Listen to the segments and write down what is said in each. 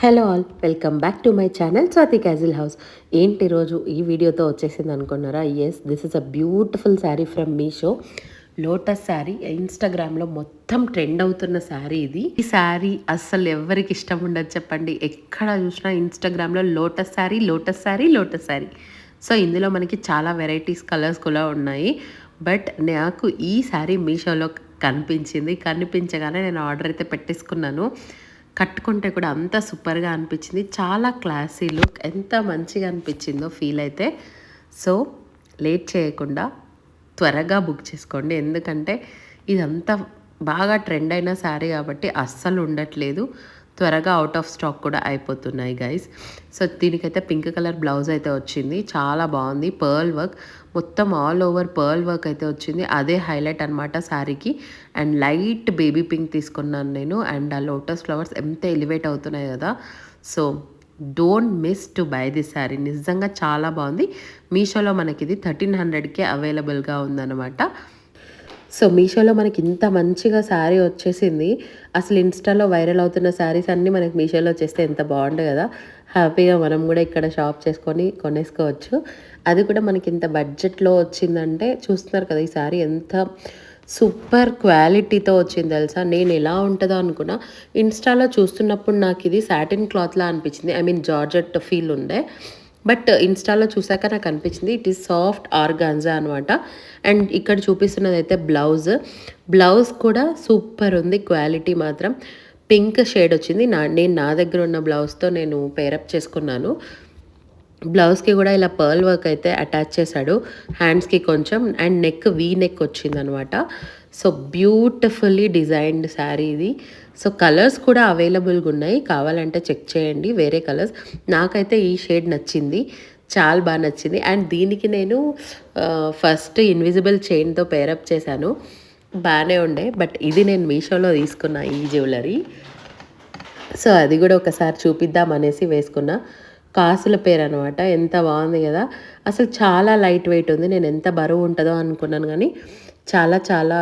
Hello all, welcome back to my channel Swathi castle house. ఏంటి రోజు ఈ వీడియోతో వచ్చేసింది అనుకున్నారా? Yes, this is a beautiful saree from Meesho. Lotus saree ఇన్స్టాగ్రామ్లో మొత్తం ట్రెండ్ అవుతున్న శారీ ఇది. ఈ శారీ అస్సలు ఎవరికి ఇష్టం ఉండదు చెప్పండి. ఎక్కడ చూసినా ఇన్స్టాగ్రామ్లో lotus sari, lotus sari, lotus sari. So ఇందులో మనకి చాలా వెరైటీస్, కలర్స్ కూడా ఉన్నాయి. బట్ నాకు ఈ శారీ మీషోలో కనిపించగానే నేను ఆర్డర్ అయితే పెట్టేసుకున్నాను. కట్టుకుంటే కూడా అంత సూపర్గా అనిపించింది. చాలా క్లాసీ లుక్, ఎంత మంచిగా అనిపించిందో ఫీల్ అయితే. సో లేట్ చేయకుండా త్వరగా బుక్ చేసుకోండి. ఎందుకంటే ఇదంతా బాగా ట్రెండ్ అయిన శారీ కాబట్టి అస్సలు ఉండట్లేదు. త్వరగా అవుట్ ఆఫ్ స్టాక్ కూడా అయిపోతున్నాయి గైస్. సో దీనికైతే పింక్ కలర్ బ్లౌజ్ అయితే వచ్చింది. చాలా బాగుంది. పర్ల్ వర్క్ మొత్తం ఆల్ ఓవర్ పర్ల్ వర్క్ అయితే వచ్చింది. అదే హైలైట్ అనమాట శారీకి. అండ్ లైట్ బేబీ పింక్ తీసుకున్నాను నేను. అండ్ ఆ లోటస్ ఫ్లవర్స్ ఎంత ఎలివేట్ అవుతున్నాయి కదా. So don't miss to buy this sari. నిజంగా చాలా బాగుంది. మీషోలో మనకి ఇది 1300కే అవైలబుల్గా ఉందన్నమాట. సో మీషోలో మనకి ఇంత మంచిగా శారీ వచ్చేసింది. అసలు ఇన్స్టాలో వైరల్ అవుతున్న శారీస్ అన్నీ మనకి మీషోలో వచ్చేస్తే ఎంత బాగుంటుంది కదా. హ్యాపీగా మనం కూడా ఇక్కడ షాప్ చేసుకొని కొనేసుకోవచ్చు. అది కూడా మనకి ఇంత బడ్జెట్లో వచ్చిందంటే చూస్తున్నారు కదా. ఈ శారీ ఎంత సూపర్ క్వాలిటీతో వచ్చింది తెలుసా. నేను ఎలా ఉంటుందో అనుకున్నా. ఇన్స్టాలో చూస్తున్నప్పుడు నాకు ఇది సాటిన్ క్లాత్లా అనిపించింది. ఐ మీన్ జార్జెట్ ఫీల్ ఉండే. బట్ ఇన్స్టాలో చూసాక నాకు అనిపించింది ఇట్ ఈస్ సాఫ్ట్ ఆర్గాన్జా అనమాట. అండ్ ఇక్కడ చూపిస్తున్నది అయితే బ్లౌజ్ కూడా సూపర్ ఉంది. క్వాలిటీ మాత్రం పింక్ షేడ్ వచ్చింది. నేను నా దగ్గర ఉన్న బ్లౌజ్తో నేను పేరప్ చేసుకున్నాను. బ్లౌజ్కి కూడా ఇలా పర్ల్ వర్క్ అయితే అటాచ్ చేశాడు. హ్యాండ్స్కి కొంచెం అండ్ నెక్ నెక్ వచ్చిందనమాట. సో బ్యూటిఫుల్లీ డిజైన్డ్ శారీ ఇది. సో కలర్స్ కూడా అవైలబుల్గా ఉన్నాయి, కావాలంటే చెక్ చేయండి వేరే కలర్స్. నాకైతే ఈ షేడ్ నచ్చింది, చాలా బాగా నచ్చింది. అండ్ దీనికి నేను ఫస్ట్ ఇన్విజిబుల్ చైన్తో పేరప్ చేశాను, బాగానే ఉండే. బట్ ఇది నేను మీషోలో తీసుకున్నా ఈ జ్యువెలరీ. సో అది కూడా ఒకసారి చూపిద్దాం అనేసి వేసుకున్నా. కాసుల పేరు అనమాట. ఎంత బాగుంది కదా. అసలు చాలా లైట్ వెయిట్ ఉంది. నేను ఎంత బరువు ఉంటుందో అనుకున్నాను కానీ చాలా చాలా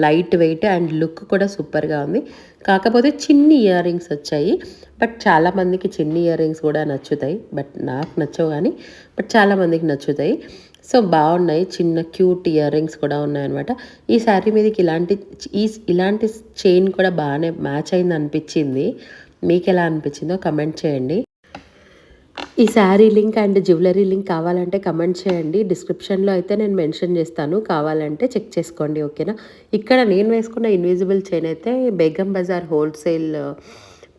లైట్ వెయిట్ అండ్ లుక్ కూడా సూపర్గా ఉంది. కాకపోతే చిన్ని ఇయర్ రింగ్స్ వచ్చాయి. బట్ చాలామందికి చిన్ని ఇయర్ రింగ్స్ కూడా నచ్చుతాయి. బట్ నాకు నచ్చవు కానీ బట్ చాలామందికి నచ్చుతాయి. సో బాగున్నాయి. చిన్న క్యూట్ ఇయర్ రింగ్స్ కూడా ఉన్నాయన్నమాట. ఈ శారీ మీదకి ఇలాంటి చైన్ కూడా బాగానే మ్యాచ్ అయింది అనిపించింది. మీకు ఎలా అనిపించిందో కమెంట్ చేయండి. ఈ sari link and jewellery link కావాలంటే కమెంట్ చేయండి. డిస్క్రిప్షన్లో అయితే నేను మెన్షన్ చేస్తాను, కావాలంటే చెక్ చేసుకోండి. ఓకేనా. ఇక్కడ నేను వేసుకున్న ఇన్విజిబుల్ చైన్ అయితే Begum Bazaar wholesale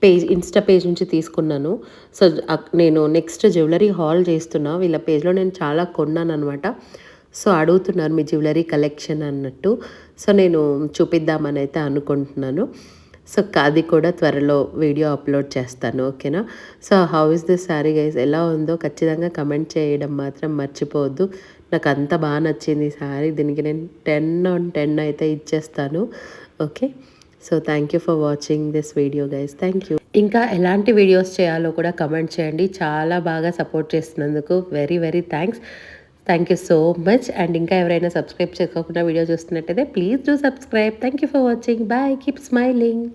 page, insta page నుంచి తీసుకున్నాను. సో నేను నెక్స్ట్ జ్యువెలరీ హాల్ చేస్తున్నా. వీళ్ళ పేజ్లో నేను చాలా కొన్నాను అనమాట. సో అడుగుతున్నారు మీ జ్యువెలరీ కలెక్షన్ అన్నట్టు. సో నేను చూపిద్దామని అయితే అనుకుంటున్నాను. సో అది కూడా త్వరలో వీడియో అప్లోడ్ చేస్తాను. ఓకేనా. So how is this sari guys, ఎలా ఉందో ఖచ్చితంగా కమెంట్ చేయడం మాత్రం మర్చిపోవద్దు. నాకు అంత బాగా నచ్చింది ఈ శారీ. దీనికి నేను 10/10 అయితే ఇచ్చేస్తాను. Okay. So thank you for watching this video guys. Thank you. ఇంకా ఎలాంటి వీడియోస్ చేయాలో కూడా కమెంట్ చేయండి. చాలా బాగా సపోర్ట్ చేస్తున్నందుకు very very thanks. Thank you so much. And ఇంకా ఎవరైనా సబ్స్క్రైబ్ చేసుకోకుండా వీడియో చూస్తున్నట్టయితే please do subscribe. Thank you for watching. Bye. Keep smiling.